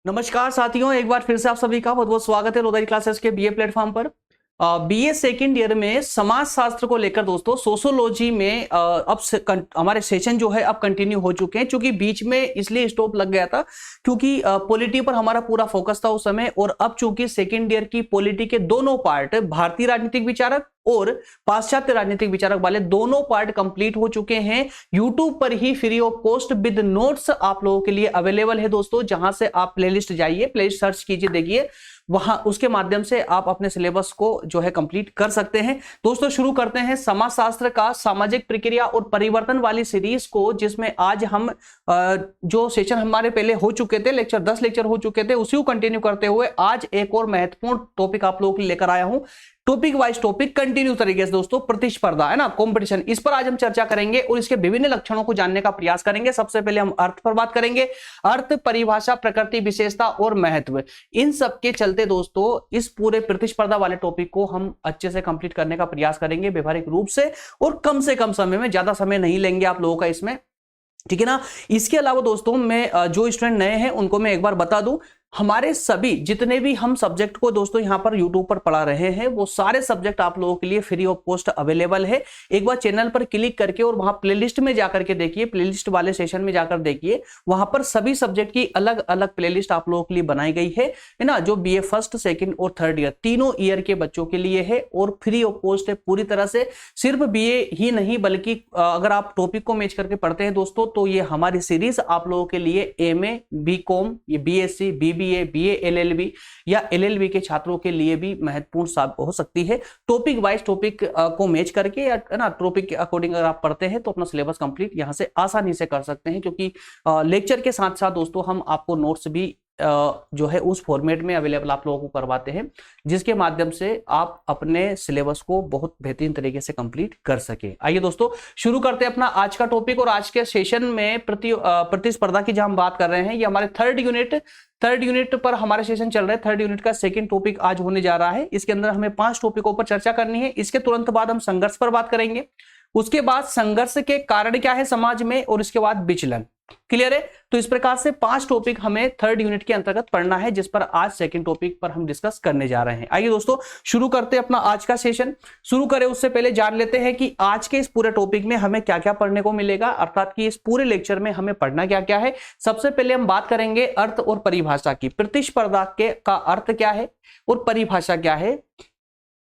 नमस्कार साथियों, एक बार फिर से आप सभी का बहुत बहुत स्वागत है रोदारी क्लासेस के बीए प्लेटफॉर्म पर। बीए सेकेंड ईयर में समाज शास्त्र को लेकर दोस्तों सोशोलॉजी में हमारे सेशन जो है अब कंटिन्यू हो चुके हैं। क्योंकि बीच में इसलिए स्टॉप लग गया था क्योंकि पॉलिटी पर हमारा पूरा फोकस था उस समय। और अब चूंकि सेकेंड ईयर की पॉलिटी के दोनों पार्ट, भारतीय राजनीतिक विचारक और पाश्चात्य राजनीतिक विचारक वाले दोनों पार्ट कंप्लीट हो चुके हैं। यूट्यूब पर ही free of cost with notes आप लोगों के लिए अवेलेबल है दोस्तों। जहां से आप प्लेलिस्ट जाइए, प्लेलिस्ट सर्च कीजिए, देखिए वहां उसके माध्यम से आप अपने सिलेबस को जो है कंप्लीट कर सकते हैं। दोस्तों शुरू करते हैं समाजशास्त्र का सामाजिक प्रक्रिया और परिवर्तन वाली सीरीज को, जिसमें आज हम जो सेशन हमारे पहले हो चुके थे, 10 लेक्चर हो चुके थे, उसी को कंटिन्यू करते हुए आज एक और महत्वपूर्ण टॉपिक आप लोगों के लिए लेकर आया हूं। टॉपिक वाइज टॉपिक कंटिन्यू तरीके से दोस्तों, प्रतिस्पर्धा है ना, कंपटीशन, इस पर आज हम चर्चा करेंगे और इसके विभिन्न लक्षणों को जानने का प्रयास करेंगे। सबसे पहले हम अर्थ पर बात करेंगे। अर्थ, परिभाषा, प्रकृति, विशेषता और महत्व, इन सब के चलते दोस्तों इस पूरे प्रतिस्पर्धा वाले टॉपिक को हम अच्छे से कंप्लीट करने का प्रयास करेंगे व्यवहारिक रूप से, और कम से कम समय में, ज्यादा समय नहीं लेंगे आप लोगों का इसमें, ठीक है ना। इसके अलावा दोस्तों मैं जो स्टूडेंट नए हैं उनको मैं एक बार बता दूं, हमारे सभी जितने भी हम सब्जेक्ट को दोस्तों यहां पर यूट्यूब पर पढ़ा रहे हैं, वो सारे सब्जेक्ट आप लोगों के लिए फ्री ऑफ कॉस्ट अवेलेबल है। एक बार चैनल पर क्लिक करके और वहां प्लेलिस्ट में जाकर के देखिए, प्लेलिस्ट वाले सेशन में जाकर देखिए, वहां पर सभी सब्जेक्ट की अलग अलग प्लेलिस्ट आप लोगों के लिए बनाई गई है ना, जो बीए फर्स्ट, सेकंड और थर्ड ईयर तीनों ईयर के बच्चों के लिए है और फ्री ऑफ कॉस्ट है पूरी तरह से। सिर्फ बीए ही नहीं बल्कि अगर आप टॉपिक को मैच करके पढ़ते हैं दोस्तों, तो ये हमारी सीरीज आप लोगों के लिए एमए, बीकॉम, ये बीएससी, बीबीए, बीए, एलएलबी या एलएलबी के छात्रों के लिए भी महत्वपूर्ण साबित हो सकती है। टॉपिक वाइज टॉपिक को मैच करके या ना टॉपिक के अकॉर्डिंग अगर आप पढ़ते हैं तो अपना सिलेबस कंप्लीट यहां से आसानी से कर सकते हैं। क्योंकि लेक्चर के साथ साथ दोस्तों हम आपको नोट्स भी जो है उस फॉर्मेट में अवेलेबल आप लोगों को करवाते हैं, जिसके माध्यम से आप अपने सिलेबस को बहुत बेहतरीन तरीके से कंप्लीट कर सके। आइए दोस्तों शुरू करते हैं अपना आज का टॉपिक। और आज के सेशन में प्रतिस्पर्धा की जहां हम बात कर रहे हैं, ये हमारे थर्ड यूनिट पर हमारे सेशन चल रहे हैं। थर्ड यूनिट का सेकंड टॉपिक आज होने जा रहा है। इसके अंदर हमें 5 टॉपिकों पर चर्चा करनी है। इसके तुरंत बाद हम संघर्ष पर बात करेंगे, उसके बाद संघर्ष के कारण क्या है समाज में, और उसके बाद विचलन। क्लियर है? तो इस प्रकार से 5 टॉपिक हमें थर्ड यूनिट के अंतर्गत पढ़ना है, जिस पर आज सेकंड टॉपिक पर हम डिस्कस करने जा रहे हैं। आइए दोस्तों शुरू करते हैं अपना आज का सेशन। शुरू करें उससे पहले जान लेते हैं कि आज के इस पूरे टॉपिक में हमें क्या क्या पढ़ने को मिलेगा, अर्थात कि इस पूरे लेक्चर में हमें पढ़ना क्या क्या है। सबसे पहले हम बात करेंगे अर्थ और परिभाषा की। प्रतिस्पर्धा का अर्थ क्या है और परिभाषा क्या है।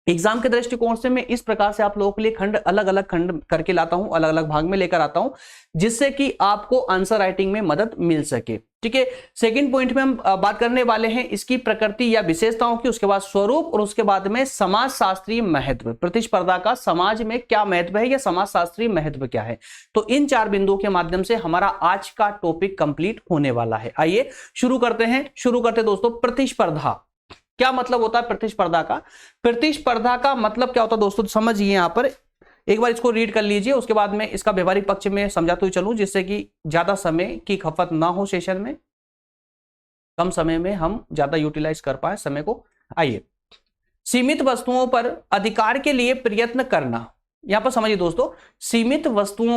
एग्जाम के दृष्टिकोण से मैं इस प्रकार से आप लोगों के लिए खंड, अलग अलग खंड करके लाता हूं, अलग अलग भाग में लेकर आता हूं, जिससे कि आपको आंसर राइटिंग में मदद मिल सके। ठीक है, सेकंड पॉइंट में हम बात करने वाले हैं इसकी प्रकृति या विशेषताओं की, उसके बाद स्वरूप, और उसके बाद में समाज शास्त्रीय महत्व। प्रतिस्पर्धा का समाज में क्या महत्व है या समाज शास्त्रीय महत्व क्या है। तो इन 4 बिंदुओं के माध्यम से हमारा आज का टॉपिक कंप्लीट होने वाला है। आइए शुरू करते दोस्तों। प्रतिस्पर्धा क्या मतलब होता है प्रतिस्पर्धा का। प्रतिस्पर्धा का मतलब क्या होता है दोस्तों, समझिए यहां पर एक बार इसको रीड कर लीजिए, उसके बाद में इसका व्यवहारिक पक्ष में समझाते हुए चलूं, जिससे कि ज्यादा समय की खपत ना हो सेशन में, कम समय में हम ज्यादा यूटिलाइज कर पाए समय को। आइए, सीमित वस्तुओं पर अधिकार के लिए प्रयत्न करना। यहां पर समझिए दोस्तों, सीमित वस्तुओं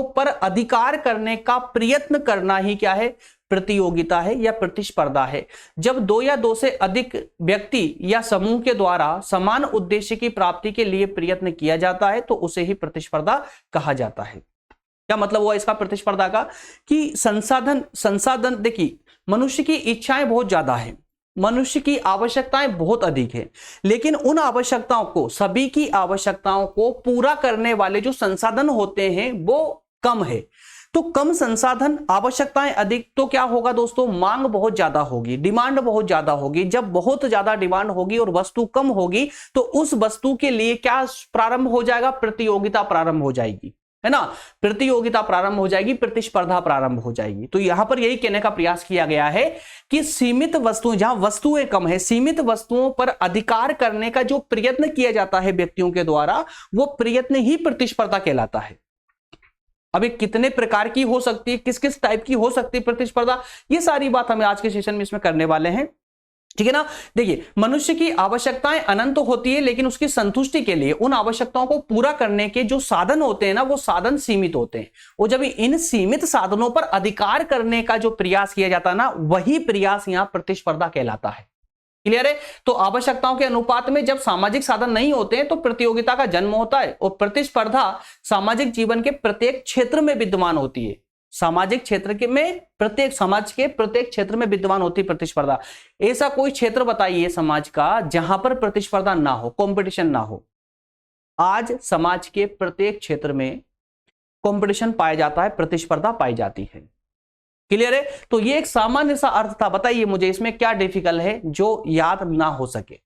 पर अधिकार करने का प्रयत्न करना ही क्या है, प्रतियोगिता है या प्रतिस्पर्धा है। जब 2 या 2 से अधिक व्यक्ति या समूह के द्वारा समान उद्देश्य की प्राप्ति के लिए प्रयत्न किया जाता है तो उसे ही प्रतिस्पर्धा कहा जाता है। क्या मतलब हुआ इसका प्रतिस्पर्धा का, कि संसाधन देखिए, मनुष्य की इच्छाएं बहुत ज्यादा है, मनुष्य की आवश्यकताएं बहुत अधिक है, लेकिन उन आवश्यकताओं को, सभी की आवश्यकताओं को पूरा करने वाले जो संसाधन होते हैं वो कम है। तो कम संसाधन, आवश्यकताएं अधिक, तो क्या होगा दोस्तों, मांग बहुत ज्यादा होगी, डिमांड बहुत ज्यादा होगी। जब बहुत ज्यादा डिमांड होगी और वस्तु कम होगी तो उस वस्तु के लिए क्या प्रारंभ हो जाएगा, प्रतियोगिता प्रारंभ हो जाएगी, है ना। प्रतियोगिता प्रारंभ हो जाएगी, प्रतिस्पर्धा प्रारंभ हो जाएगी। तो यहां पर यही कहने का प्रयास किया गया है कि सीमित वस्तुएं, जहां वस्तुएं कम है, सीमित वस्तुओं पर अधिकार करने का जो प्रयत्न किया जाता है व्यक्तियों के द्वारा, वो प्रयत्न ही प्रतिस्पर्धा कहलाता है। अभी कितने प्रकार की हो सकती है, किस किस टाइप की हो सकती है प्रतिस्पर्धा, ये सारी बात हमें आज के सेशन में इसमें करने वाले हैं। ठीक है ना। देखिए, मनुष्य की आवश्यकताएं अनंत होती है, लेकिन उसकी संतुष्टि के लिए उन आवश्यकताओं को पूरा करने के जो साधन होते हैं ना, वो साधन सीमित होते हैं। और जब इन सीमित साधनों पर अधिकार करने का जो प्रयास किया जाता है ना, वही प्रयास यहां प्रतिस्पर्धा कहलाता है। क्लियर है। तो आवश्यकताओं के अनुपात में जब सामाजिक साधन नहीं होते हैं तो प्रतियोगिता का जन्म होता है, और प्रतिस्पर्धा सामाजिक जीवन के प्रत्येक क्षेत्र में विद्यमान होती है। सामाजिक क्षेत्र के में प्रत्येक समाज के प्रत्येक क्षेत्र में विद्यमान होती है प्रतिस्पर्धा। ऐसा कोई क्षेत्र बताइए समाज का जहां पर प्रतिस्पर्धा ना हो, कंपटीशन ना हो। आज समाज के प्रत्येक क्षेत्र में कंपटीशन पाया जाता है, प्रतिस्पर्धा पाई जाती है। क्लियर है। तो ये एक सामान्य सा अर्थ था। बताइए मुझे इसमें क्या डिफिकल्ट है जो याद ना हो सके।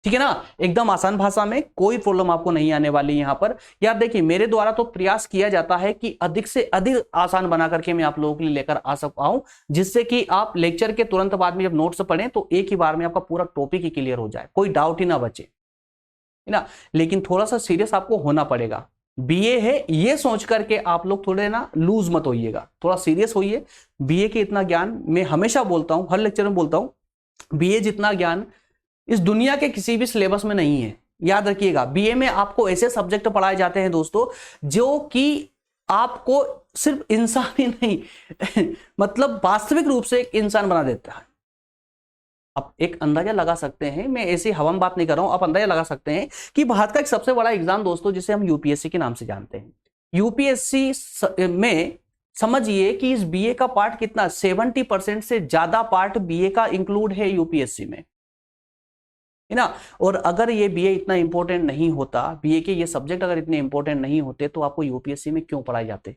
ठीक है ना, एकदम आसान भाषा में, कोई प्रॉब्लम आपको नहीं आने वाली यहां पर। यार देखिए, मेरे द्वारा तो प्रयास किया जाता है कि अधिक से अधिक आसान बना करके मैं आप लोगों के लिए लेकर आ सकूं, जिससे कि आप लेक्चर के तुरंत बाद में जब नोट्स पढ़ें तो एक ही बार में आपका पूरा टॉपिक ही क्लियर हो जाए, कोई डाउट ही ना बचे, है ना। लेकिन थोड़ा सा सीरियस आपको होना पड़ेगा। बीए है ये सोच करके आप लोग थोड़े ना लूज मत होइएगा, थोड़ा सीरियस होइए। बीए के इतना ज्ञान मैं हमेशा बोलता हूं, हर लेक्चर में बोलता हूं, बीए जितना ज्ञान इस दुनिया के किसी भी सिलेबस में नहीं है। याद रखिएगा, बीए में आपको ऐसे सब्जेक्ट पढ़ाए जाते हैं दोस्तों जो कि आपको सिर्फ इंसान ही नहीं मतलब वास्तविक रूप से एक इंसान बना देता है। आप एक अंदाजा लगा सकते हैं, मैं ऐसी हवाम बात नहीं कर रहा हूं, आप अंदाजा लगा सकते हैं कि भारत का एक सबसे बड़ा एग्जाम दोस्तों जिसे हम यूपीएससी के नाम से जानते हैं, यूपीएससी में समझिए कि इस बीए का पार्ट कितना, 70% से ज्यादा पार्ट बीए का इंक्लूड है यूपीएससी में, है ना। और अगर ये बीए इतना इंपॉर्टेंट नहीं होता, बीए के ये सब्जेक्ट अगर इतने इंपॉर्टेंट नहीं होते तो आपको यूपीएससी में क्यों पढ़ाए जाते,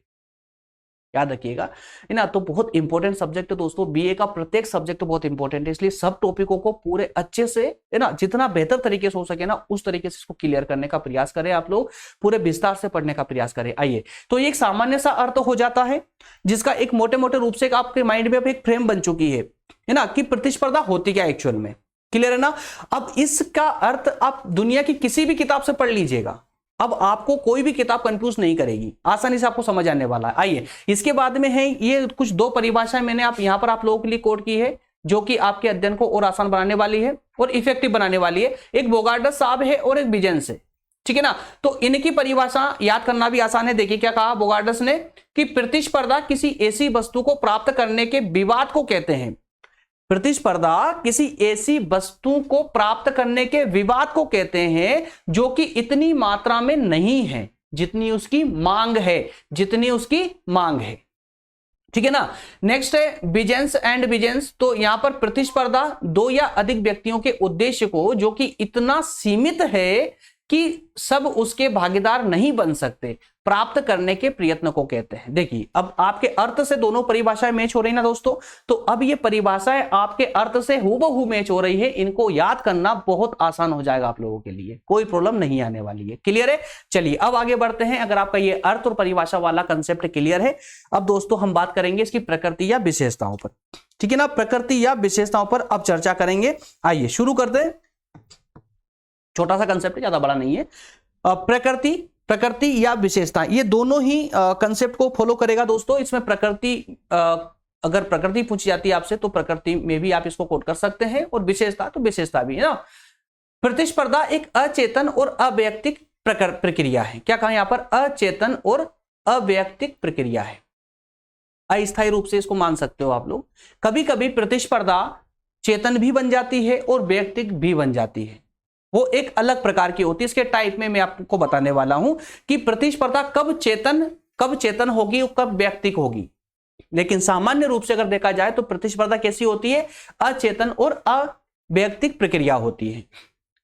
याद रखिएगा, है ना। तो बहुत इंपॉर्टेंट सब्जेक्ट है दोस्तों, बीए का प्रत्येक सब्जेक्ट बहुत इंपॉर्टेंट है, इसलिए सब टॉपिकों को पूरे अच्छे से, है ना, जितना बेहतर तरीके से हो सके ना उस तरीके से इसको क्लियर करने का प्रयास करें, आप लोग पूरे विस्तार से पढ़ने का प्रयास करें। आइए, तो एक सामान्य सा अर्थ हो जाता है जिसका एक मोटे मोटे रूप से आपके माइंड में एक फ्रेम बन चुकी है ना, कि प्रतिस्पर्धा होती क्या एक्चुअल में। क्लियर है ना। अब इसका अर्थ आप दुनिया की किसी भी किताब से पढ़ लीजिएगा, अब आपको कोई भी किताब कंफ्यूज नहीं करेगी, आसानी से आपको समझ आने वाला है। आइए, इसके बाद में है ये कुछ दो परिभाषाएं मैंने यहां पर आप लोगों के लिए कोड की है, जो कि आपके अध्ययन को और आसान बनाने वाली है और इफेक्टिव बनाने वाली है। एक बोगार्डस साहब है और एक बिजेंस है, ठीक है ना। तो इनकी परिभाषा याद करना भी आसान है। देखिए क्या कहा बोगार्डस ने, कि प्रतिस्पर्धा किसी ऐसी वस्तु को प्राप्त करने के विवाद को कहते हैं। प्रतिस्पर्धा किसी ऐसी वस्तु को प्राप्त करने के विवाद को कहते हैं जो कि इतनी मात्रा में नहीं है जितनी उसकी मांग है, जितनी उसकी मांग है, ठीक है ना। नेक्स्ट है बिजेंस एंड बिजेंस। तो यहां पर प्रतिस्पर्धा दो या अधिक व्यक्तियों के उद्देश्य को जो कि इतना सीमित है कि सब उसके भागीदार नहीं बन सकते, प्राप्त करने के प्रयत्न को कहते हैं। देखिए, अब आपके अर्थ से दोनों परिभाषाएं मैच हो रही ना दोस्तों, तो अब ये परिभाषाएं आपके अर्थ से हूबहू मैच हो रही है, इनको याद करना बहुत आसान हो जाएगा आप लोगों के लिए, कोई प्रॉब्लम नहीं आने वाली है। क्लियर है। चलिए अब आगे बढ़ते हैं। अगर आपका ये अर्थ और परिभाषा वाला कंसेप्ट क्लियर है, अब दोस्तों हम बात करेंगे इसकी प्रकृति या विशेषताओं पर, ठीक है ना। प्रकृति या विशेषताओं पर अब चर्चा करेंगे। आइए शुरू करते हैं। छोटा सा कंसेप्ट है, ज्यादा बड़ा नहीं है। प्रकृति या विशेषता, ये दोनों ही कंसेप्ट को फॉलो करेगा दोस्तों। इसमें प्रकृति, अगर प्रकृति पूछी जाती है आपसे तो प्रकृति में भी आप इसको कोट कर सकते हैं, और विशेषता तो विशेषता भी है ना। प्रतिस्पर्धा एक अचेतन और अवैयक्तिक प्रक्रिया है। क्या कहा यहां पर, अचेतन और अवैयक्तिक प्रक्रिया है। अस्थायी रूप से इसको मान सकते हो आप लोग। कभी कभी प्रतिस्पर्धा चेतन भी बन जाती है और वैयक्तिक भी बन जाती है, वो एक अलग प्रकार की होती है। इसके टाइप में मैं आपको बताने वाला हूं कि प्रतिस्पर्धा कब चेतन होगी और कब वैयक्तिक होगी। लेकिन सामान्य रूप से अगर देखा जाए तो प्रतिस्पर्धा कैसी होती है, अचेतन और अवैयक्तिक प्रक्रिया होती है,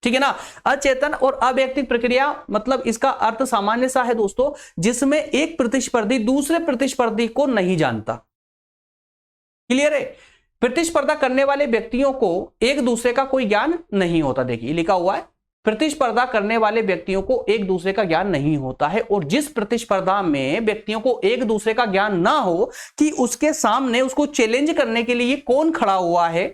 ठीक है ना। अचेतन और अवैयक्तिक प्रक्रिया मतलब इसका अर्थ सामान्य सा है दोस्तों, जिसमें एक प्रतिस्पर्धी दूसरे प्रतिस्पर्धी को नहीं जानता। क्लियर है। प्रतिस्पर्धा करने वाले व्यक्तियों को एक दूसरे का कोई ज्ञान नहीं होता। देखिए लिखा हुआ है, प्रतिस्पर्धा करने वाले व्यक्तियों को एक दूसरे का ज्ञान नहीं होता है। और जिस प्रतिस्पर्धा में व्यक्तियों को एक दूसरे का ज्ञान ना हो कि उसके सामने उसको चैलेंज करने के लिए कौन खड़ा हुआ है,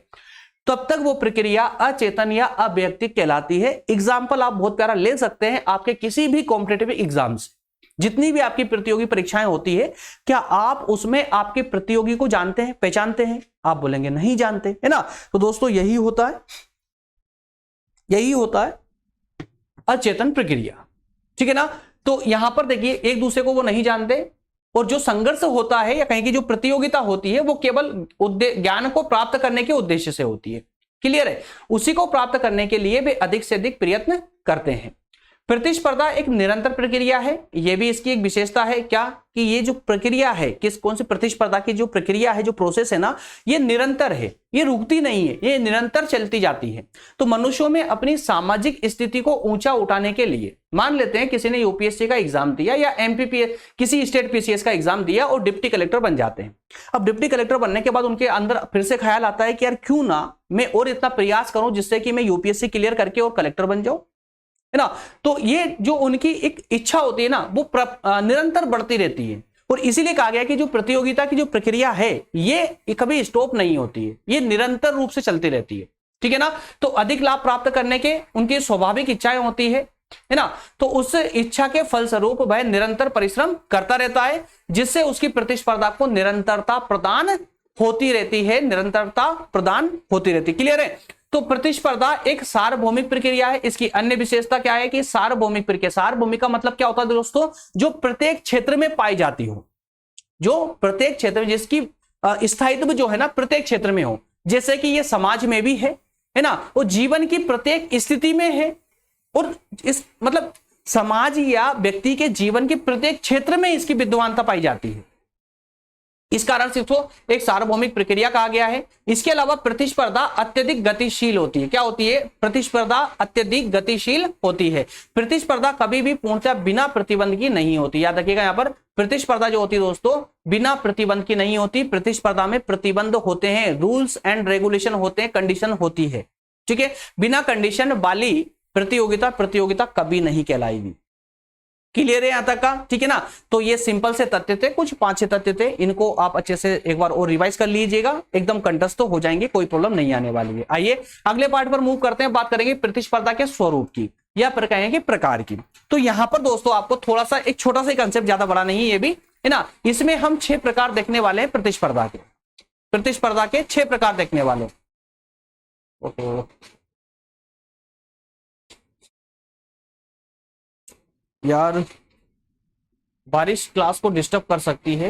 तब तक वो प्रक्रिया अचेतन या अवैयक्तिक कहलाती है। एग्जाम्पल आप बहुत प्यारा ले सकते हैं आपके किसी भी कॉम्पिटिटिव एग्जाम से। जितनी भी आपकी प्रतियोगी परीक्षाएं होती है, क्या आप उसमें आपके प्रतियोगी को जानते हैं, पहचानते हैं? आप बोलेंगे नहीं जानते, है ना। तो दोस्तों यही होता है, यही होता है अचेतन प्रक्रिया, ठीक है ना। तो यहां पर देखिए एक दूसरे को वो नहीं जानते, और जो संघर्ष होता है या कहीं की जो प्रतियोगिता होती है वो केवल ज्ञान को प्राप्त करने के उद्देश्य से होती है। क्लियर है? उसी को प्राप्त करने के लिए वे अधिक से अधिक प्रयत्न करते हैं। प्रतिस्पर्धा एक निरंतर प्रक्रिया है, यह भी इसकी एक विशेषता है। क्या कि ये जो प्रक्रिया है, कौन सी प्रतिस्पर्धा की जो प्रक्रिया है, जो प्रोसेस है ना, ये निरंतर है, ये रुकती नहीं है, ये निरंतर चलती जाती है। तो मनुष्यों में अपनी सामाजिक स्थिति को ऊंचा उठाने के लिए, मान लेते हैं किसी ने यूपीएससी का एग्जाम दिया या एमपीपीएस किसी स्टेट पीसीएस का एग्जाम दिया और डिप्टी कलेक्टर बन जाते हैं। अब डिप्टी कलेक्टर बनने के बाद उनके अंदर फिर से ख्याल आता है कि यार क्यों ना मैं और इतना प्रयास करूं जिससे कि मैं यूपीएससी क्लियर करके और कलेक्टर बन जाऊं, है ना। तो ये जो उनकी एक इच्छा होती है ना, वो निरंतर बढ़ती रहती है। और इसीलिए कहा गया कि जो प्रतियोगिता की जो प्रक्रिया है ये कभी स्टॉप नहीं होती है, ये निरंतर रूप से चलती रहती है, ठीक है ना। तो अधिक लाभ प्राप्त करने के उनकी स्वाभाविक इच्छाएं होती है ना। तो उस इच्छा के फलस्वरूप वह निरंतर परिश्रम करता रहता है, जिससे उसकी प्रतिस्पर्धा को निरंतरता प्रदान होती रहती है, निरंतरता प्रदान होती रहती है। क्लियर है? तो प्रतिस्पर्धा एक सार्वभौमिक प्रक्रिया है। इसकी अन्य विशेषता क्या है कि सार्वभौमिक प्रक्रिया, सार्वभौमिक का मतलब क्या होता है दोस्तों, जो प्रत्येक क्षेत्र में पाई जाती हो, जो प्रत्येक क्षेत्र में, जिसकी स्थायित्व जो है ना प्रत्येक क्षेत्र में हो। जैसे कि ये समाज में भी है ना, वो जीवन की प्रत्येक स्थिति में है, और इस मतलब समाज या व्यक्ति के जीवन के प्रत्येक क्षेत्र में इसकी विद्वानता पाई जाती है। इस कारण से इसको एक सार्वभौमिक प्रक्रिया कहा गया है। इसके अलावा प्रतिस्पर्धा अत्यधिक गतिशील होती है। क्या होती है? प्रतिस्पर्धा अत्यधिक गतिशील होती है। प्रतिस्पर्धा कभी भी पूर्णतः बिना प्रतिबंध की नहीं होती। याद रखिएगा, यहाँ पर प्रतिस्पर्धा जो होती है दोस्तों बिना प्रतिबंध की नहीं होती। प्रतिस्पर्धा में प्रतिबंध होते हैं, रूल्स एंड रेगुलेशन होते हैं, कंडीशन होती है, ठीक है। बिना कंडीशन वाली प्रतियोगिता कभी नहीं कहलाएगी। क्लियर है यहां तक का? ठीक है ना। तो ये सिंपल से तथ्य थे, कुछ 5-6 तथ्य थे, इनको आप अच्छे से एक बार और रिवाइज कर लीजिएगा, एकदम कंठस्थ तो हो जाएंगे, कोई प्रॉब्लम नहीं आने वाली है। आइए अगले पार्ट पर मूव करते हैं, बात करेंगे प्रतिस्पर्धा के स्वरूप की या कहेंगे प्रकार की। तो यहां पर दोस्तों आपको थोड़ा सा एक छोटा सा कंसेप्ट, ज्यादा बड़ा नहीं ये भी, है ना। इसमें हम 6 प्रकार देखने वाले हैं प्रतिस्पर्धा के 6 प्रकार देखने वाले। यार बारिश क्लास को डिस्टर्ब कर सकती है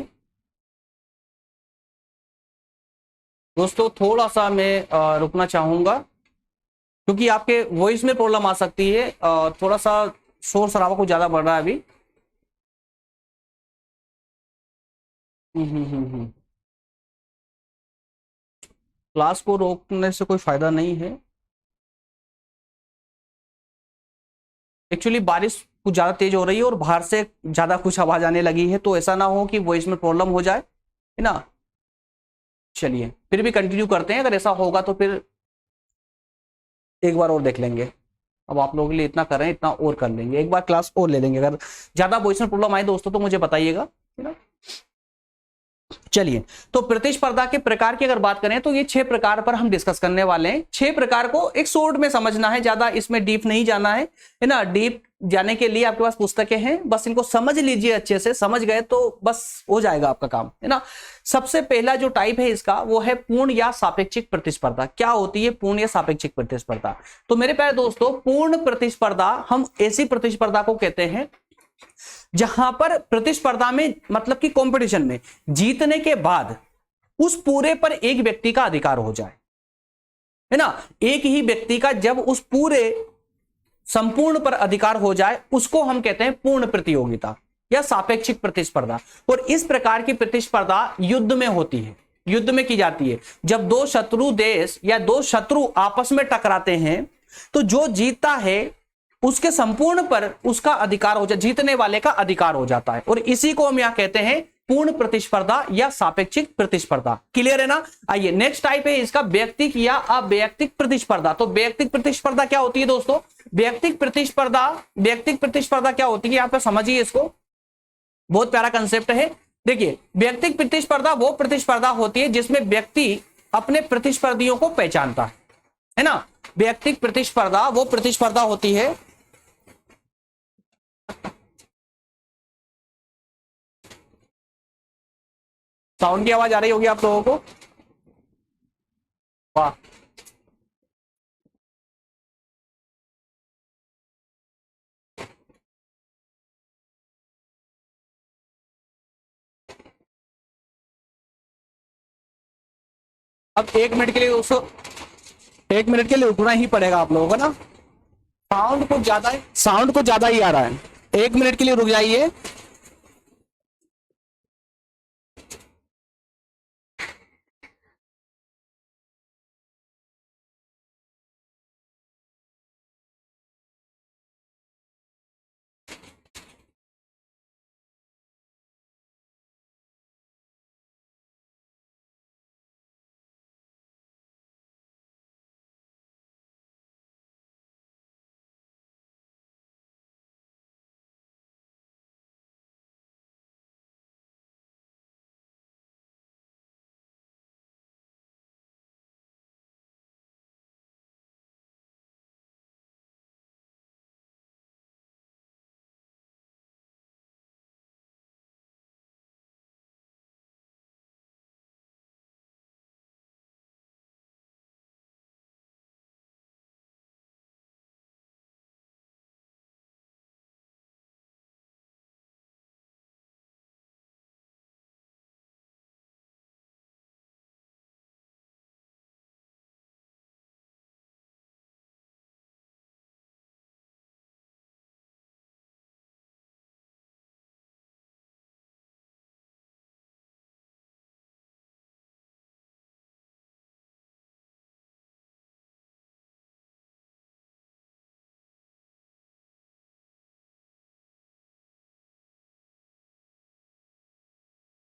दोस्तों, थोड़ा सा मैं रुकना चाहूंगा क्योंकि आपके वॉइस में प्रॉब्लम आ सकती है। थोड़ा सा शोर शराबा कुछ ज्यादा बढ़ रहा है अभी। क्लास को रोकने से कोई फायदा नहीं है। एक्चुअली बारिश कुछ ज्यादा तेज हो रही है और बाहर से ज्यादा कुछ आवाज आने लगी है, तो ऐसा ना हो कि वॉइस में प्रॉब्लम हो जाए, है ना। चलिए फिर भी कंटिन्यू करते हैं, अगर ऐसा होगा तो फिर एक बार और देख लेंगे। अब आप लोगों के लिए इतना कर रहे हैं, इतना और कर लेंगे, एक बार क्लास और ले लेंगे। अगर ज्यादा वॉइस में प्रॉब्लम आए दोस्तों तो मुझे बताइएगा, है ना। चलिए, तो प्रतिस्पर्धा के प्रकार की अगर बात करें तो ये 6 प्रकार पर हम डिस्कस करने वाले हैं। 6 प्रकार को एक शॉर्ट में समझना है, ज्यादा इसमें डीप नहीं जाना है ना। डीप जाने के लिए आपके पास पुस्तकें हैं, बस इनको समझ लीजिए, अच्छे से समझ गए तो बस हो जाएगा आपका काम, है ना। सबसे पहला जो टाइप है इसका वो है पूर्ण या सापेक्षिक प्रतिस्पर्धा। क्या होती है पूर्ण या सापेक्षिक प्रतिस्पर्धा? तो मेरे प्यारे दोस्तों, पूर्ण प्रतिस्पर्धा हम ऐसी प्रतिस्पर्धा को कहते हैं जहां पर प्रतिस्पर्धा में मतलब कि कंपटीशन में जीतने के बाद उस पूरे पर एक व्यक्ति का अधिकार हो जाए, है ना। एक ही व्यक्ति का जब उस पूरे संपूर्ण पर अधिकार हो जाए उसको हम कहते हैं पूर्ण प्रतियोगिता या सापेक्षिक प्रतिस्पर्धा। और इस प्रकार की प्रतिस्पर्धा युद्ध में होती है, युद्ध में की जाती है। जब 2 शत्रु देश या 2 शत्रु आपस में टकराते हैं तो जो जीतता है उसके संपूर्ण पर उसका अधिकार हो जाता, जीतने वाले का अधिकार हो जाता है। और इसी को हम यहां कहते हैं पूर्ण प्रतिस्पर्धा या सापेक्षिक प्रतिस्पर्धा। क्लियर है ना। आइए नेक्स्ट टाइप है इसका व्यक्तिक या अवैयक्तिक प्रतिस्पर्धा। तो वैयक्तिक प्रतिस्पर्धा क्या होती है दोस्तों? वैयक्तिक प्रतिस्पर्धा क्या होती है, यहां पर समझिए इसको, बहुत प्यारा कंसेप्ट है। देखिए, वैयक्तिक प्रतिस्पर्धा वो प्रतिस्पर्धा होती है जिसमें व्यक्ति अपने प्रतिस्पर्धियों को पहचानता है ना। वैयक्तिक प्रतिस्पर्धा वो प्रतिस्पर्धा होती है साउंड की आवाज आ रही होगी आप लोगों को? वाह, अब 1 मिनट के लिए दोस्तों, 1 मिनट के लिए रुकना ही पड़ेगा आप लोगों को ना। साउंड कुछ ज्यादा ही आ रहा है। 1 मिनट के लिए रुक जाइए।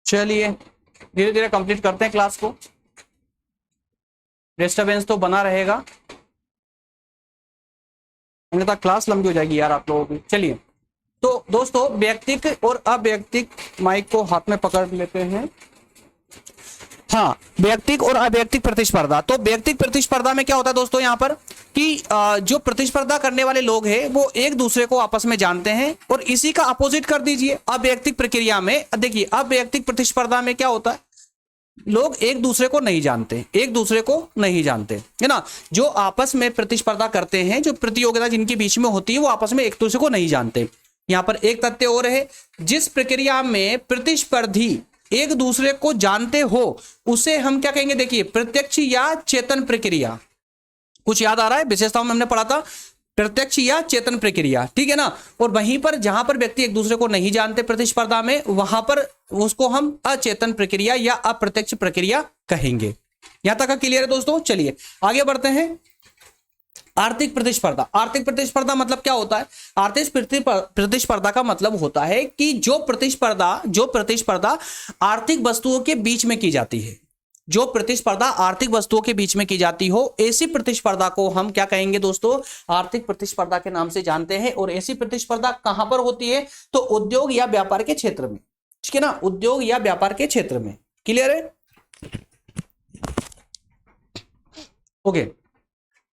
चलिए धीरे धीरे कंप्लीट करते हैं क्लास को। डिस्टरबेंस तो बना रहेगा, अन्यथा क्लास लंबी हो जाएगी यार आप लोगों की। चलिए तो दोस्तों, व्यक्तिक और अव्यक्तिक, माइक को हाथ में पकड़ लेते हैं। हाँ, व्यक्तिक और अव्यक्तिक प्रतिस्पर्धा। तो व्यक्तिक प्रतिस्पर्धा में क्या होता है दोस्तों, यहाँ पर कि जो प्रतिस्पर्धा करने वाले लोग हैं वो एक दूसरे को आपस में जानते हैं, और इसी का अपोजिट कर दीजिए अव्यक्तिक प्रक्रिया में। देखिए अव्यक्तिक प्रतिस्पर्धा में क्या होता है, लोग एक दूसरे को नहीं जानते, एक दूसरे को नहीं जानते, है ना। जो आपस में प्रतिस्पर्धा करते हैं, जो प्रतियोगिता जिनके बीच में होती है, वो आपस में एक दूसरे को नहीं जानते। यहां पर एक तथ्य और है, जिस प्रक्रिया में प्रतिस्पर्धी एक दूसरे को जानते हो उसे हम क्या कहेंगे, देखिए प्रत्यक्ष या चेतन प्रक्रिया। कुछ याद आ रहा है, विशेषताओं में हमने पढ़ा था प्रत्यक्ष या चेतन प्रक्रिया, ठीक है ना। और वहीं पर जहां पर व्यक्ति एक दूसरे को नहीं जानते प्रतिस्पर्धा में, वहां पर उसको हम अचेतन प्रक्रिया या अप्रत्यक्ष प्रक्रिया कहेंगे। यहां तक का क्लियर है दोस्तों। चलिए आगे बढ़ते हैं। आर्थिक प्रतिस्पर्धा। आर्थिक प्रतिस्पर्धा मतलब क्या होता है, आर्थिक प्रतिस्पर्धा का मतलब होता है कि जो प्रतिस्पर्धा आर्थिक वस्तुओं के बीच में की जाती है, जो प्रतिस्पर्धा आर्थिक वस्तुओं के बीच में की जाती हो, ऐसी प्रतिस्पर्धा को हम क्या कहेंगे दोस्तों, आर्थिक प्रतिस्पर्धा के नाम से जानते हैं। और ऐसी प्रतिस्पर्धा कहां पर होती है, तो उद्योग या व्यापार के क्षेत्र में, ठीक है ना, उद्योग या व्यापार के क्षेत्र में। क्लियर है, ओके,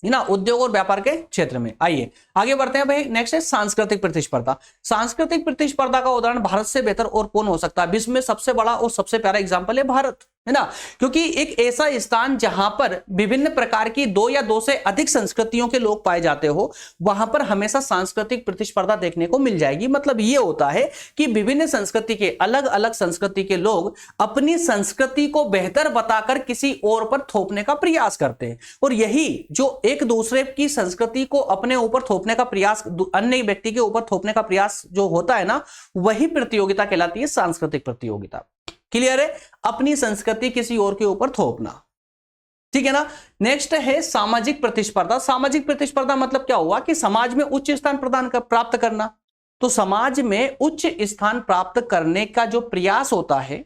ना, उद्योग और व्यापार के क्षेत्र में। आइए आगे बढ़ते हैं भाई। नेक्स्ट है सांस्कृतिक प्रतिस्पर्धा। सांस्कृतिक प्रतिस्पर्धा का उदाहरण भारत से बेहतर और कौन हो सकता है। विश्व में सबसे बड़ा और सबसे प्यारा एग्जांपल है भारत, है ना, क्योंकि एक ऐसा स्थान जहां पर विभिन्न प्रकार की 2 या 2 से अधिक संस्कृतियों के लोग पाए जाते हो, वहां पर हमेशा सांस्कृतिक प्रतिस्पर्धा देखने को मिल जाएगी। मतलब ये होता है कि विभिन्न संस्कृति के, अलग अलग संस्कृति के लोग अपनी संस्कृति को बेहतर बताकर किसी और पर थोपने का प्रयास करते हैं, और यही जो एक दूसरे की संस्कृति को अपने ऊपर थोपने का प्रयास, अन्य व्यक्ति के ऊपर थोपने का प्रयास जो होता है ना, वही प्रतियोगिता कहलाती है सांस्कृतिक प्रतियोगिता। क्लियर है, अपनी संस्कृति किसी और के ऊपर थोपना, ठीक है ना। नेक्स्ट है सामाजिक प्रतिस्पर्धा। सामाजिक प्रतिस्पर्धा मतलब क्या हुआ कि समाज में उच्च स्थान प्राप्त करना। तो समाज में उच्च स्थान प्राप्त करने का जो प्रयास होता है,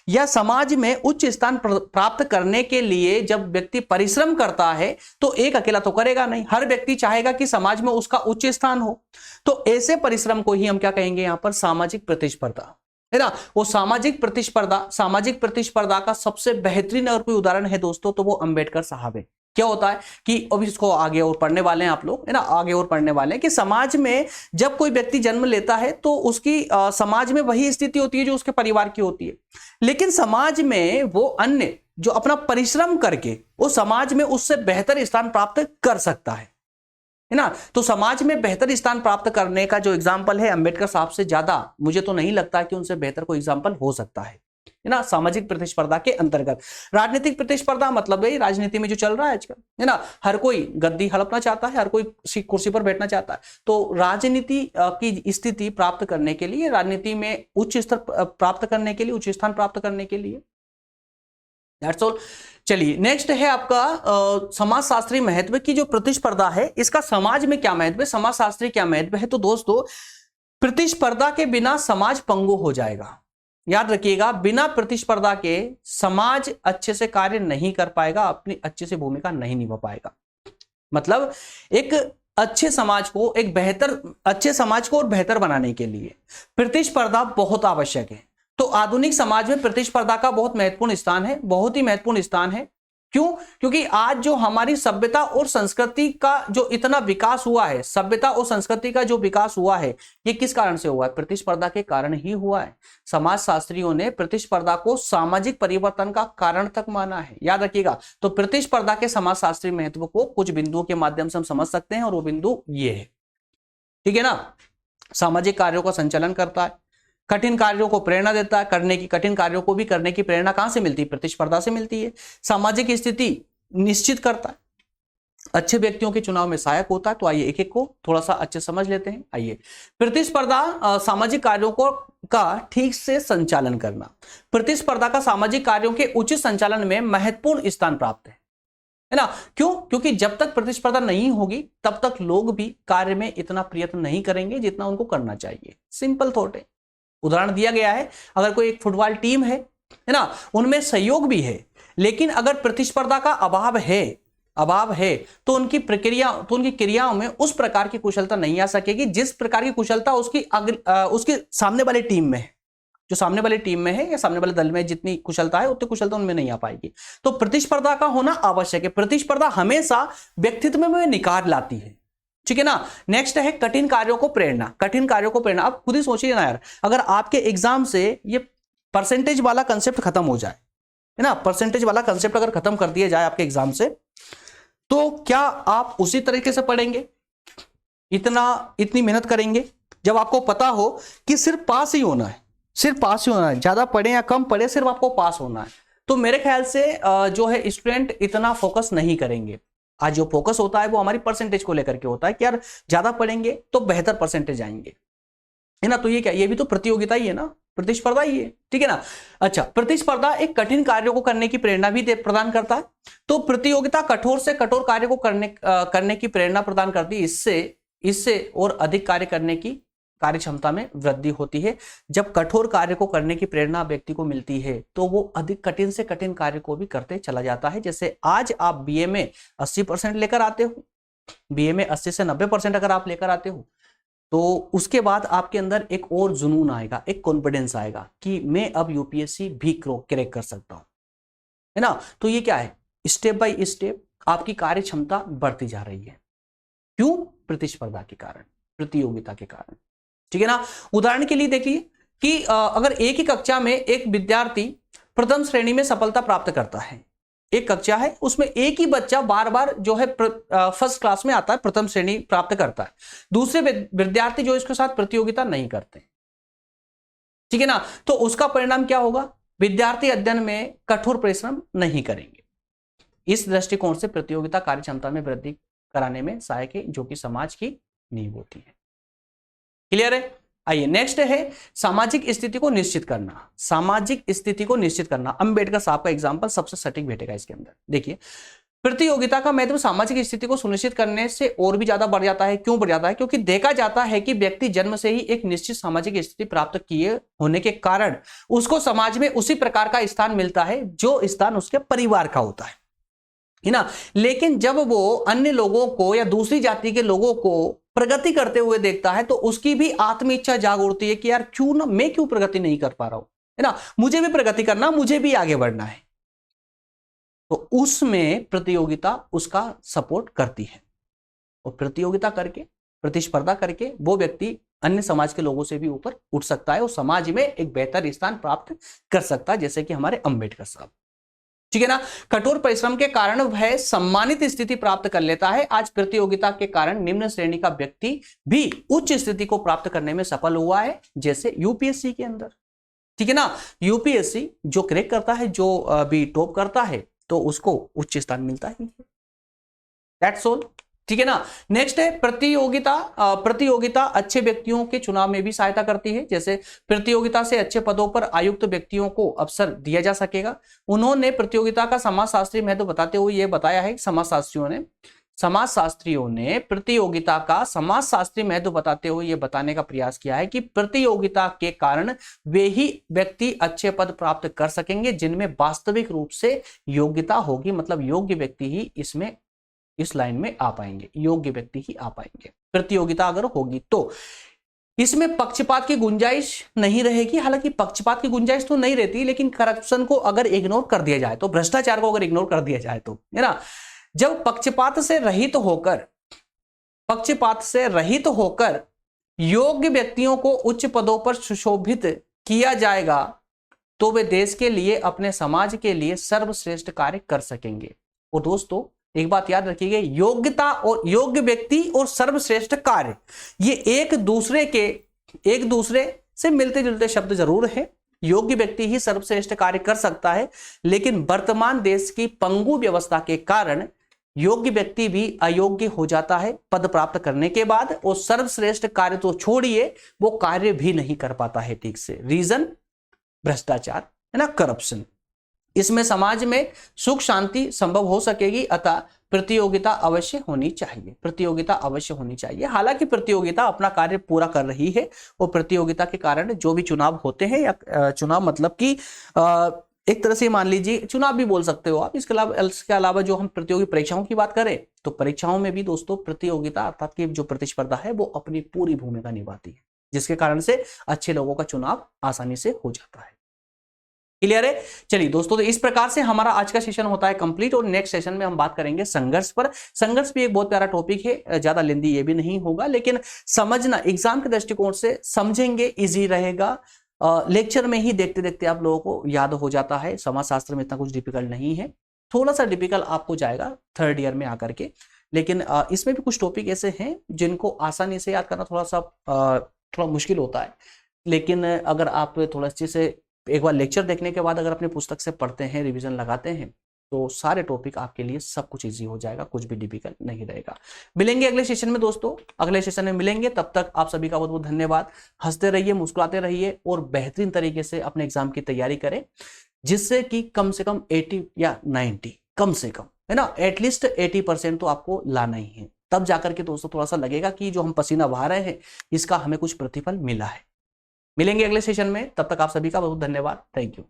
या समाज में उच्च स्थान प्राप्त करने के लिए जब व्यक्ति परिश्रम करता है, तो एक अकेला तो करेगा नहीं, हर व्यक्ति चाहेगा कि समाज में उसका उच्च स्थान हो। तो ऐसे परिश्रम को ही हम क्या कहेंगे यहां पर, सामाजिक प्रतिस्पर्धा, है ना। वो सामाजिक प्रतिस्पर्धा का सबसे बेहतरीन और कोई उदाहरण है दोस्तों, तो वो अंबेडकर साहब है। क्या होता है कि अभी इसको आगे और पढ़ने वाले हैं आप लोग, है ना, आगे और पढ़ने वाले हैं कि समाज में जब कोई व्यक्ति जन्म लेता है तो उसकी समाज में वही स्थिति होती है जो उसके परिवार की होती है, लेकिन समाज में वो अन्य जो अपना परिश्रम करके वो समाज में उससे बेहतर स्थान प्राप्त कर सकता है ना। तो समाज में बेहतर स्थान प्राप्त करने का जो एग्जाम्पल है अम्बेडकर साहब से ज्यादा मुझे तो नहीं लगता कि उनसे बेहतर कोई एग्जाम्पल हो सकता है ना। सामाजिक प्रतिस्पर्धा के अंतर्गत राजनीतिक प्रतिस्पर्धा मतलब है राजनीति में जो चल रहा है आजकल, है ना, हर कोई गद्दी हड़पना चाहता है, हर कोई कुर्सी पर बैठना चाहता है। तो राजनीति की स्थिति प्राप्त करने के लिए, राजनीति में उच्च स्तर प्राप्त करने के लिए, उच्च स्थान प्राप्त करने के लिए, दैट्स ऑल। चलिए नेक्स्ट है आपका समाजशास्त्री महत्व की जो प्रतिस्पर्धा है, इसका समाज में क्या महत्व है, समाजशास्त्री क्या महत्व है। तो दोस्तों प्रतिस्पर्धा के बिना समाज पंगु हो जाएगा। याद रखिएगा, बिना प्रतिस्पर्धा के समाज अच्छे से कार्य नहीं कर पाएगा, अपनी अच्छे से भूमिका नहीं निभा पाएगा। मतलब एक अच्छे समाज को, एक बेहतर अच्छे समाज को और बेहतर बनाने के लिए प्रतिस्पर्धा बहुत आवश्यक है। तो आधुनिक समाज में प्रतिस्पर्धा का बहुत महत्वपूर्ण स्थान है, बहुत ही महत्वपूर्ण स्थान है। क्यों? क्योंकि आज जो हमारी सभ्यता और संस्कृति का जो इतना विकास हुआ है, सभ्यता और संस्कृति का जो विकास हुआ है, ये किस कारण से हुआ है? प्रतिस्पर्धा के कारण ही हुआ है। समाजशास्त्रियों ने प्रतिस्पर्धा को सामाजिक परिवर्तन का कारण तक माना है। याद रखिएगा, तो प्रतिस्पर्धा के समाजशास्त्री महत्व को कुछ बिंदुओं के माध्यम से हम समझ सकते हैं और वो बिंदु ये है, ठीक है ना। सामाजिक कार्यों का संचालन करता है, कठिन कार्यों को प्रेरणा देता है करने की, कठिन कार्यों को भी करने की प्रेरणा कहां से मिलती है? प्रतिस्पर्धा से मिलती है। सामाजिक स्थिति निश्चित करता है, अच्छे व्यक्तियों के चुनाव में सहायक होता है। तो आइए एक एक को थोड़ा सा अच्छे समझ लेते हैं। आइए, प्रतिस्पर्धा सामाजिक कार्यों को का ठीक से संचालन करना। प्रतिस्पर्धा का सामाजिक कार्यों के उचित संचालन में महत्वपूर्ण स्थान प्राप्त है ना। क्यों? क्योंकि जब तक प्रतिस्पर्धा नहीं होगी तब तक लोग भी कार्य में इतना प्रयत्न नहीं करेंगे जितना उनको करना चाहिए। सिंपल थॉट है। उदाहरण दिया गया है, अगर कोई एक फुटबॉल टीम है ना, उनमें सहयोग भी है, लेकिन अगर प्रतिस्पर्धा का अभाव है तो उनकी क्रियाओं में उस प्रकार की कुशलता नहीं आ सकेगी जिस प्रकार की कुशलता उसकी सामने वाली टीम में है। जो सामने वाली टीम में है या सामने वाले दल में जितनी कुशलता है उतनी कुशलता उनमें नहीं आ पाएगी। तो प्रतिस्पर्धा का होना आवश्यक है। प्रतिस्पर्धा हमेशा व्यक्तित्व में निखार लाती है, ठीक है ना। नेक्स्ट है कठिन कार्यों को प्रेरणा। कठिन कार्यों को प्रेरणा, आप खुद ही सोचिए ना यार, अगर आपके एग्जाम से ये परसेंटेज वाला कंसेप्ट खत्म हो जाए, है ना, परसेंटेज वाला कंसेप्ट अगर खत्म कर दिया जाए आपके एग्जाम से, तो क्या आप उसी तरीके से पढ़ेंगे, इतनी मेहनत करेंगे जब आपको पता हो कि सिर्फ पास ही होना है, सिर्फ पास ही होना है, ज्यादा पढ़े या कम पढ़े, सिर्फ आपको पास होना है? तो मेरे ख्याल से जो है स्टूडेंट इतना फोकस नहीं करेंगे। आज जो फोकस होता है वो हमारी परसेंटेज को लेकर के होता है कि यार ज्यादा पढ़ेंगे तो बेहतर परसेंटेज आएंगे, है ना। तो ये क्या, ये भी तो प्रतियोगिता ही है ना, प्रतिस्पर्धा ही है, ठीक है ना। अच्छा, प्रतिस्पर्धा एक कठिन कार्यों को करने की प्रेरणा भी प्रदान करता है। तो प्रतियोगिता कठोर से कठोर कार्य को करने की प्रेरणा प्रदान करती है। इससे और अधिक कार्य करने की कार्य क्षमता में वृद्धि होती है। जब कठोर कार्य को करने की प्रेरणा व्यक्ति को मिलती है तो वो अधिक कठिन से कठिन कार्य को भी करते चला जाता है। जैसे आज आप बीए में 80% लेकर आते हो, बीए में 80 से 90% अगर आप लेकर आते हो, तो उसके बाद आपके अंदर एक और जुनून आएगा, एक कॉन्फिडेंस आएगा कि मैं अब यूपीएससी भी क्रैक कर सकता हूं, है ना। तो ये क्या है, स्टेप बाय स्टेप आपकी कार्य क्षमता बढ़ती जा रही है। क्यों? प्रतिस्पर्धा के कारण, प्रतियोगिता के कारण, ठीक है ना। उदाहरण के लिए देखिए कि अगर एक ही कक्षा में एक विद्यार्थी प्रथम श्रेणी में सफलता प्राप्त करता है, एक कक्षा है उसमें एक ही बच्चा बार बार जो है फर्स्ट क्लास में आता है, प्रथम श्रेणी प्राप्त करता है, दूसरे विद्यार्थी जो इसके साथ प्रतियोगिता नहीं करते, ठीक है ना। तो उसका परिणाम क्या होगा? विद्यार्थी अध्ययन में कठोर परिश्रम नहीं करेंगे। इस दृष्टिकोण से प्रतियोगिता कार्य क्षमता में वृद्धि कराने में सहायक है, जो कि समाज की नींव होती है। क्लियर है? आइए नेक्स्ट है सामाजिक स्थिति को निश्चित करना। सामाजिक स्थिति को निश्चित करना, अंबेडकर साहब का एग्जांपल सबसे सटीक बैठेगा इसके अंदर। देखिए, प्रतियोगिता का महत्व सामाजिक स्थिति को सुनिश्चित करने से और भी ज्यादा बढ़ जाता है। क्यों बढ़ जाता है? क्योंकि देखा जाता है कि व्यक्ति जन्म से ही एक निश्चित सामाजिक स्थिति प्राप्त किए होने के कारण उसको समाज में उसी प्रकार का स्थान मिलता है जो स्थान उसके परिवार का होता है ना। लेकिन जब वो अन्य लोगों को या दूसरी जाति के लोगों को प्रगति करते हुए देखता है तो उसकी भी आत्म इच्छा जाग उठती है कि यार क्यों ना, मैं क्यों प्रगति नहीं कर पा रहा हूं, है ना, मुझे भी प्रगति करना, मुझे भी आगे बढ़ना है। तो उसमें प्रतियोगिता उसका सपोर्ट करती है, और प्रतियोगिता करके, प्रतिस्पर्धा करके वो व्यक्ति अन्य समाज के लोगों से भी ऊपर उठ सकता है और समाज में एक बेहतर स्थान प्राप्त कर सकता है, जैसे कि हमारे अंबेडकर साहब। ठीक है ना। कठोर परिश्रम के कारण वह सम्मानित स्थिति प्राप्त कर लेता है। आज प्रतियोगिता के कारण निम्न श्रेणी का व्यक्ति भी उच्च स्थिति को प्राप्त करने में सफल हुआ है, जैसे यूपीएससी के अंदर। ठीक है ना। यूपीएससी जो क्रैक करता है, जो भी टॉप करता है, तो उसको उच्च स्थान मिलता है। That's all. ठीक है ना। नेक्स्ट है प्रतियोगिता। प्रतियोगिता अच्छे व्यक्तियों के चुनाव में भी सहायता करती है, जैसे प्रतियोगिता से अच्छे पदों पर आयुक्त व्यक्तियों को अवसर दिया जा सकेगा। उन्होंने प्रतियोगिता का समाजशास्त्रीय महत्व बताते हुए यह बताया है, समाजशास्त्रियों ने प्रतियोगिता का समाजशास्त्रीय महत्व बताते हुए यह बताने का प्रयास किया है कि प्रतियोगिता के कारण वे ही व्यक्ति अच्छे पद प्राप्त कर सकेंगे जिनमें वास्तविक रूप से योग्यता होगी, मतलब योग्य व्यक्ति ही इसमें इस लाइन में आ पाएंगे, योग्य व्यक्ति ही आ पाएंगे। प्रतियोगिता अगर होगी तो इसमें पक्षपात की गुंजाइश नहीं रहेगी। हालांकि पक्षपात की गुंजाइश तो नहीं रहती, लेकिन करप्शन को अगर इग्नोर कर दिया जाए तो, भ्रष्टाचार को अगर इग्नोर कर दिया जाए तो, है ना, जब पक्षपात से रहित होकर योग्य व्यक्तियों को उच्च पदों पर सुशोभित किया जाएगा तो वे देश के लिए, अपने समाज के लिए सर्वश्रेष्ठ कार्य कर सकेंगे। और दोस्तों एक बात याद रखिएगा, योग्यता और योग्य व्यक्ति और सर्वश्रेष्ठ कार्य, ये एक दूसरे से मिलते जुलते शब्द जरूर है। योग्य व्यक्ति ही सर्वश्रेष्ठ कार्य कर सकता है, लेकिन वर्तमान देश की पंगु व्यवस्था के कारण योग्य व्यक्ति भी अयोग्य हो जाता है पद प्राप्त करने के बाद, और सर्वश्रेष्ठ कार्य तो छोड़िए, वो कार्य भी नहीं कर पाता है ठीक से। रीजन भ्रष्टाचार, है ना, करप्शन। इसमें समाज में सुख शांति संभव हो सकेगी, अतः प्रतियोगिता अवश्य होनी चाहिए, प्रतियोगिता अवश्य होनी चाहिए। हालांकि प्रतियोगिता अपना कार्य पूरा कर रही है, और प्रतियोगिता के कारण जो भी चुनाव होते हैं, या चुनाव मतलब कि एक तरह से मान लीजिए चुनाव भी बोल सकते हो आप। इसके अलावा जो हम प्रतियोगी परीक्षाओं की बात करें तो परीक्षाओं में भी दोस्तों प्रतियोगिता अर्थात की जो प्रतिस्पर्धा है वो अपनी पूरी भूमिका निभाती है, जिसके कारण से अच्छे लोगों का चुनाव आसानी से हो जाता है। क्लियर है। चलिए दोस्तों, तो इस प्रकार से हमारा आज का सेशन होता है कंप्लीट, और नेक्स्ट सेशन में हम बात करेंगे संघर्ष पर। संघर्ष भी एक बहुत प्यारा टॉपिक है, ज्यादा लेंदी ये भी नहीं होगा, लेकिन समझना एग्जाम के दृष्टिकोण से समझेंगे, इजी रहेगा। लेक्चर में ही देखते देखते आप लोगों को याद हो जाता है। समाजशास्त्र में इतना कुछ डिफिकल्ट नहीं है, थोड़ा सा डिफिकल्ट आपको जाएगा थर्ड ईयर में आकर के, लेकिन इसमें भी कुछ टॉपिक ऐसे हैं जिनको आसानी से याद करना थोड़ा मुश्किल होता है। लेकिन अगर आप थोड़ा अच्छे से एक बार लेक्चर देखने के बाद अगर अपने पुस्तक से पढ़ते हैं, रिवीजन लगाते हैं, तो सारे टॉपिक आपके लिए सब कुछ इजी हो जाएगा, कुछ भी डिफिकल्ट नहीं रहेगा। मिलेंगे अगले सेशन में दोस्तों, अगले सेशन में मिलेंगे। तब तक आप सभी का बहुत बहुत धन्यवाद। हंसते रहिए, मुस्कुराते रहिए, और बेहतरीन तरीके से अपने एग्जाम की तैयारी करें, जिससे कि कम से कम 80 या 90 कम से कम, है ना, एटलीस्ट 80% तो आपको लाना ही है। तब जाकर के दोस्तों थोड़ा सा लगेगा कि जो हम पसीना बहा रहे हैं इसका हमें कुछ प्रतिफल मिला है। मिलेंगे अगले सेशन में, तब तक आप सभी का बहुत धन्यवाद। Thank you.